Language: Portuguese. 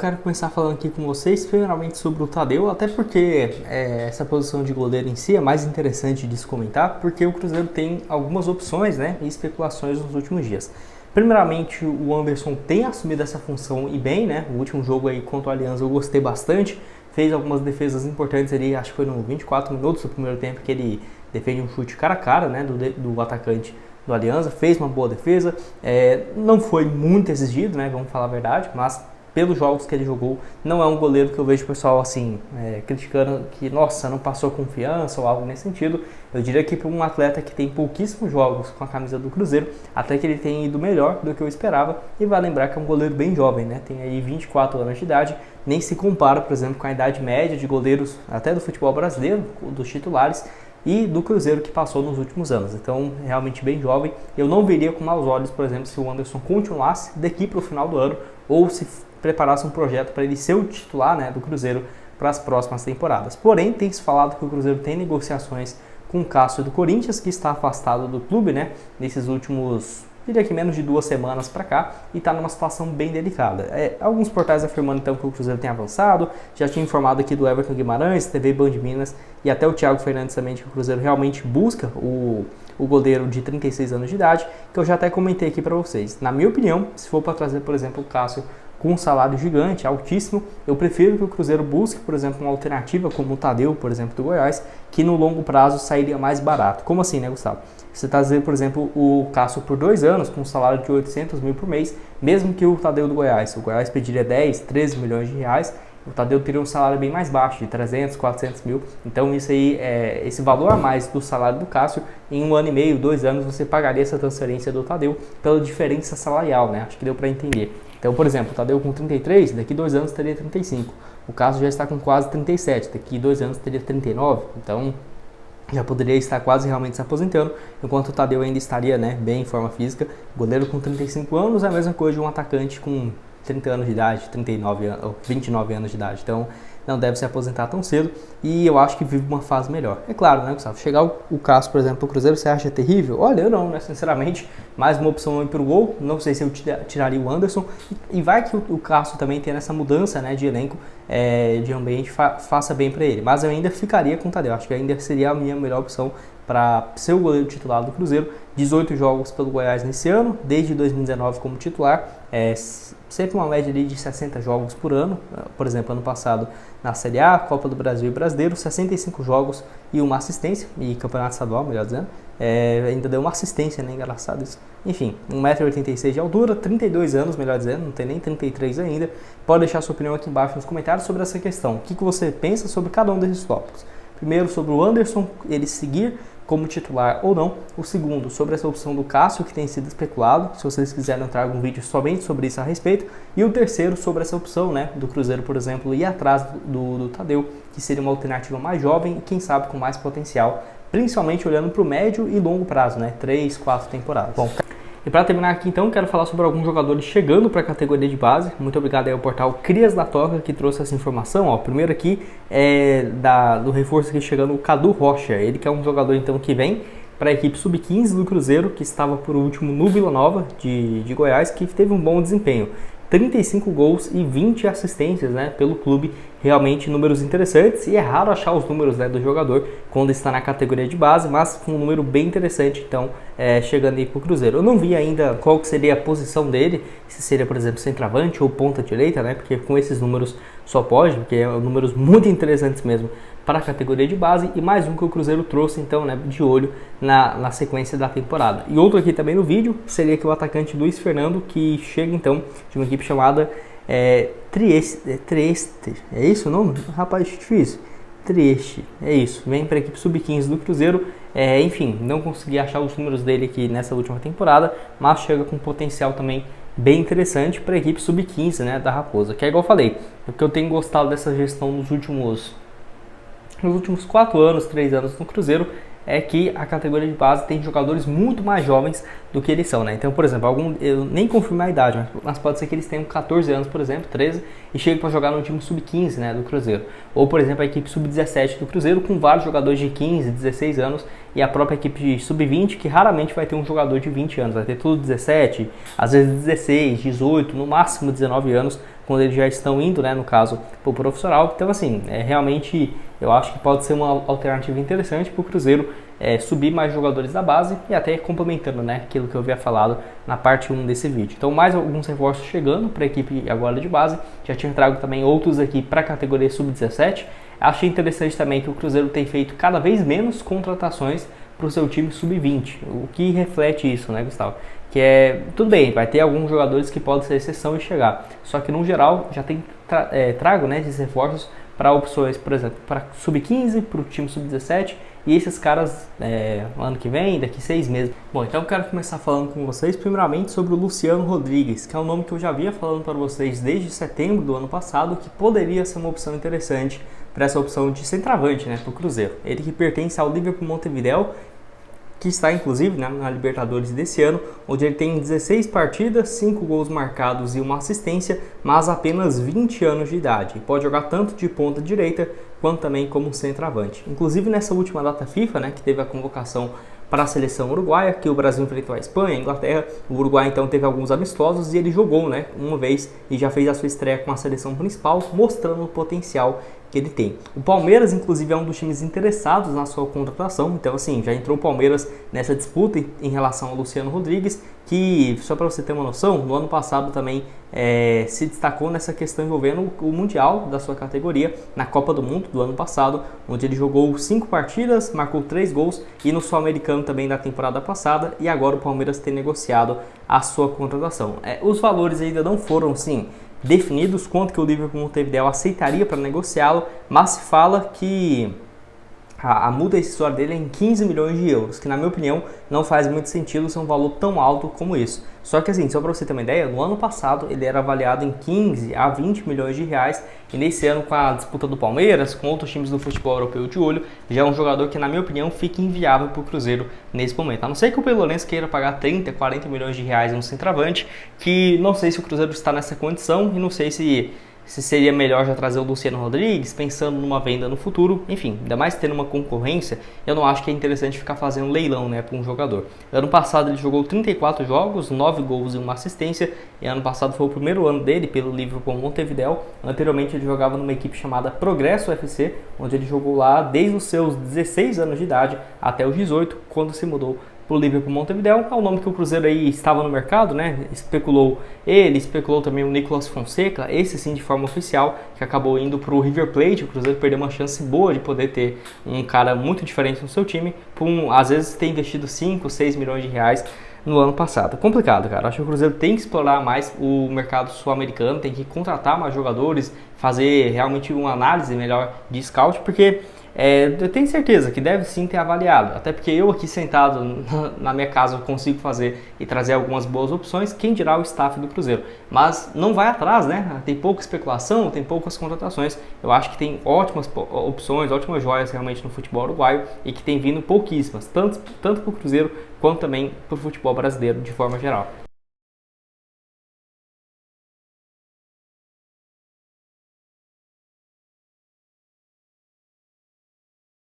Quero começar falando aqui com vocês, primeiramente sobre o Tadeu, até porque essa posição de goleiro em si é mais interessante de se comentar, porque o Cruzeiro tem algumas opções, né, e especulações nos últimos dias. Primeiramente, o Anderson tem assumido essa função e bem, né, o último jogo aí contra o Alianza eu gostei bastante, fez algumas defesas importantes ali, acho que foi no 24 minutos do primeiro tempo que ele defende um chute cara a cara, né, do atacante do Alianza, fez uma boa defesa, não foi muito exigido, né, vamos falar a verdade, mas pelos jogos que ele jogou, não é um goleiro que eu vejo o pessoal assim, criticando que, nossa, não passou confiança ou algo nesse sentido. Eu diria que para um atleta que tem pouquíssimos jogos com a camisa do Cruzeiro, até que ele tem ido melhor do que eu esperava, e vai lembrar que é um goleiro bem jovem, né? Tem aí 24 anos de idade, nem se compara, por exemplo, com a idade média de goleiros até do futebol brasileiro, dos titulares, e do Cruzeiro que passou nos últimos anos. Então, realmente bem jovem. Eu não veria com maus olhos, por exemplo, se o Anderson continuasse daqui para o final do ano, ou se preparasse um projeto para ele ser o titular, né, do Cruzeiro para as próximas temporadas. Porém, tem se falado que o Cruzeiro tem negociações com o Cássio do Corinthians, que está afastado do clube, né, nesses últimos, diria que menos de 2 semanas para cá, e está numa situação bem delicada. Alguns portais afirmando então que o Cruzeiro tem avançado, já tinha informado aqui do Everton Guimarães, TV Band Minas, e até o Thiago Fernandes também, que o Cruzeiro realmente busca o goleiro de 36 anos de idade, que eu já até comentei aqui para vocês. Na minha opinião, se for para trazer, por exemplo, o Cássio com um salário gigante, altíssimo, eu prefiro que o Cruzeiro busque, por exemplo, uma alternativa como o Tadeu, por exemplo, do Goiás, que no longo prazo sairia mais barato. Como assim, né, Gustavo? Você está dizendo, por exemplo, o Cássio por 2 anos, com um salário de 800 mil por mês, mesmo que o Tadeu do Goiás. O Goiás pediria 10, 13 milhões de reais, o Tadeu teria um salário bem mais baixo, de 300, 400 mil. Então, isso aí, esse valor a mais do salário do Cássio, em 1 ano e meio, 2 anos, você pagaria essa transferência do Tadeu pela diferença salarial, né? Acho que deu para entender. Então, por exemplo, o Tadeu com 33, daqui 2 anos teria 35. O Cássio já está com quase 37, daqui 2 anos teria 39. Então, já poderia estar quase realmente se aposentando, enquanto o Tadeu ainda estaria, né, bem em forma física. Goleiro com 35 anos é a mesma coisa de um atacante com 30 anos de idade, 39 ou 29 anos de idade. Então, não deve se aposentar tão cedo e eu acho que vive uma fase melhor. É claro, né, Gustavo? Chegar o Cássio, por exemplo, para o Cruzeiro, você acha terrível? Olha, eu não, né? Sinceramente, mais uma opção para o gol. Não sei se eu tiraria o Anderson. E vai que o Cássio também tem essa mudança, né, de elenco, de ambiente, faça bem para ele. Mas eu ainda ficaria com o Tadeu. Acho que ainda seria a minha melhor opção para ser o goleiro titular do Cruzeiro. 18 jogos pelo Goiás nesse ano, desde 2019 como titular, sempre uma média ali de 60 jogos por ano. Por exemplo, ano passado na Série A, Copa do Brasil e Brasileiro, 65 jogos e uma assistência, e Campeonato Estadual, melhor dizendo, ainda deu uma assistência, né, engraçado isso. Enfim, 1,86 m de altura, 32 anos, melhor dizendo, não tem nem 33 ainda. Pode deixar sua opinião aqui embaixo nos comentários sobre essa questão. O que você pensa sobre cada um desses tópicos? Primeiro, sobre o Anderson, ele seguir como titular ou não. O segundo, sobre essa opção do Cássio, que tem sido especulado. Se vocês quiserem, eu trago um vídeo somente sobre isso a respeito. E o terceiro, sobre essa opção, né, do Cruzeiro, por exemplo, ir atrás do Tadeu, que seria uma alternativa mais jovem e, quem sabe, com mais potencial, principalmente olhando para o médio e longo prazo, né, 3, 4 temporadas. Bom, e para terminar aqui, então, quero falar sobre alguns jogadores chegando para a categoria de base. Muito obrigado aí ao portal Crias da Toca que trouxe essa informação. Ó, primeiro aqui do reforço aqui chegando o Cadu Rocha. Ele que é um jogador então que vem para a equipe sub-15 do Cruzeiro, que estava por último no Vila Nova de Goiás, que teve um bom desempenho. 35 gols e 20 assistências, né, pelo clube, realmente números interessantes, e é raro achar os números, né, do jogador quando está na categoria de base, mas com um número bem interessante, então, chegando aí para o Cruzeiro. Eu não vi ainda qual que seria a posição dele, se seria, por exemplo, centroavante ou ponta direita, né, porque com esses números só pode, porque é números muito interessantes mesmo para a categoria de base, e mais um que o Cruzeiro trouxe, então, né, de olho na sequência da temporada. E outro aqui também no vídeo seria que o atacante Luiz Fernando, que chega então de uma equipe chamada Trieste. É isso o nome? Rapaz, difícil. Trieste, é isso. Vem para a equipe sub-15 do Cruzeiro. Enfim, não consegui achar os números dele aqui nessa última temporada, mas chega com potencial também bem interessante para a equipe sub-15, né, da Raposa. Que é igual eu falei, o que eu tenho gostado dessa gestão nos últimos 4 anos, 3 anos no Cruzeiro, é que a categoria de base tem jogadores muito mais jovens do que eles são, né? Então, por exemplo, eu nem confirmei a idade, mas pode ser que eles tenham 14 anos, por exemplo, 13, e cheguem para jogar no time sub-15, né, do Cruzeiro. Ou, por exemplo, a equipe sub-17 do Cruzeiro, com vários jogadores de 15, 16 anos, e a própria equipe de sub-20, que raramente vai ter um jogador de 20 anos, vai ter tudo 17, às vezes 16, 18, no máximo 19 anos, quando eles já estão indo, né, no caso, para o profissional. Então, assim, realmente eu acho que pode ser uma alternativa interessante para o Cruzeiro subir mais jogadores da base e até complementando, né, aquilo que eu havia falado na parte 1 desse vídeo. Então, mais alguns reforços chegando para a equipe agora de base. Já tinha trago também outros aqui para a categoria sub-17. Achei interessante também que o Cruzeiro tem feito cada vez menos contratações para o seu time sub-20, o que reflete isso, né, Gustavo? Que tudo bem, vai ter alguns jogadores que podem ser exceção e chegar, só que no geral já tem trago, né, esses reforços para opções, por exemplo, para sub-15, para o time sub-17 e esses caras ano que vem, daqui 6 meses. Bom, então eu quero começar falando com vocês primeiramente sobre o Luciano Rodrigues, que é um nome que eu já vinha falando para vocês desde setembro do ano passado, que poderia ser uma opção interessante para essa opção de centroavante, né, para o Cruzeiro. Ele que pertence ao Liverpool Montevideo, que está inclusive, né, na Libertadores desse ano, onde ele tem 16 partidas, 5 gols marcados e uma assistência, mas apenas 20 anos de idade. E pode jogar tanto de ponta direita quanto também como centroavante. Inclusive nessa última data FIFA, né, que teve a convocação para a seleção uruguaia, que o Brasil enfrentou a Espanha, a Inglaterra. O Uruguai então teve alguns amistosos e ele jogou, né, uma vez e já fez a sua estreia com a seleção principal, mostrando o potencial que ele tem. O Palmeiras, inclusive, é um dos times interessados na sua contratação, então assim, já entrou o Palmeiras nessa disputa em relação ao Luciano Rodrigues, que, só para você ter uma noção, no ano passado também se destacou nessa questão envolvendo o Mundial da sua categoria, na Copa do Mundo do ano passado, onde ele jogou 5 partidas, marcou 3 gols, e no Sul-Americano também da temporada passada, e agora o Palmeiras tem negociado a sua contratação. Os valores ainda não foram, sim, definidos, quanto que o Liverpool Montevideo aceitaria para negociá-lo, mas se fala que a multa rescisória dele é em 15 milhões de euros, que na minha opinião não faz muito sentido ser um valor tão alto como isso. Só que assim, só para você ter uma ideia, no ano passado ele era avaliado em 15 a 20 milhões de reais, e nesse ano, com a disputa do Palmeiras, com outros times do futebol europeu de olho, já é um jogador que na minha opinião fica inviável para o Cruzeiro nesse momento. A não ser que o Pelolense queira pagar 30, 40 milhões de reais no centroavante, que não sei se o Cruzeiro está nessa condição e não sei se seria melhor já trazer o Luciano Rodrigues, pensando numa venda no futuro. Enfim, ainda mais tendo uma concorrência, eu não acho que é interessante ficar fazendo leilão, né, para um jogador. Ano passado ele jogou 34 jogos, 9 gols e uma assistência, e ano passado foi o primeiro ano dele pelo Liverpool Montevideo. Anteriormente ele jogava numa equipe chamada Progresso FC, onde ele jogou lá desde os seus 16 anos de idade até os 18, quando se mudou para o Liverpool Montevideo. É o nome que o Cruzeiro aí estava no mercado, né? Especulou também o Nicolas Fonseca, esse sim de forma oficial, que acabou indo para o River Plate. O Cruzeiro perdeu uma chance boa de poder ter um cara muito diferente no seu time, às vezes ter investido 5, 6 milhões de reais no ano passado. Complicado, cara. Acho que o Cruzeiro tem que explorar mais o mercado sul-americano, tem que contratar mais jogadores, fazer realmente uma análise melhor de scout, porque eu tenho certeza que deve sim ter avaliado, até porque eu aqui sentado na minha casa eu consigo fazer e trazer algumas boas opções, quem dirá o staff do Cruzeiro, mas não vai atrás, né? Tem pouca especulação, tem poucas contratações. Eu acho que tem ótimas opções, ótimas joias realmente no futebol uruguaio e que tem vindo pouquíssimas, tanto para o Cruzeiro quanto também para o futebol brasileiro de forma geral.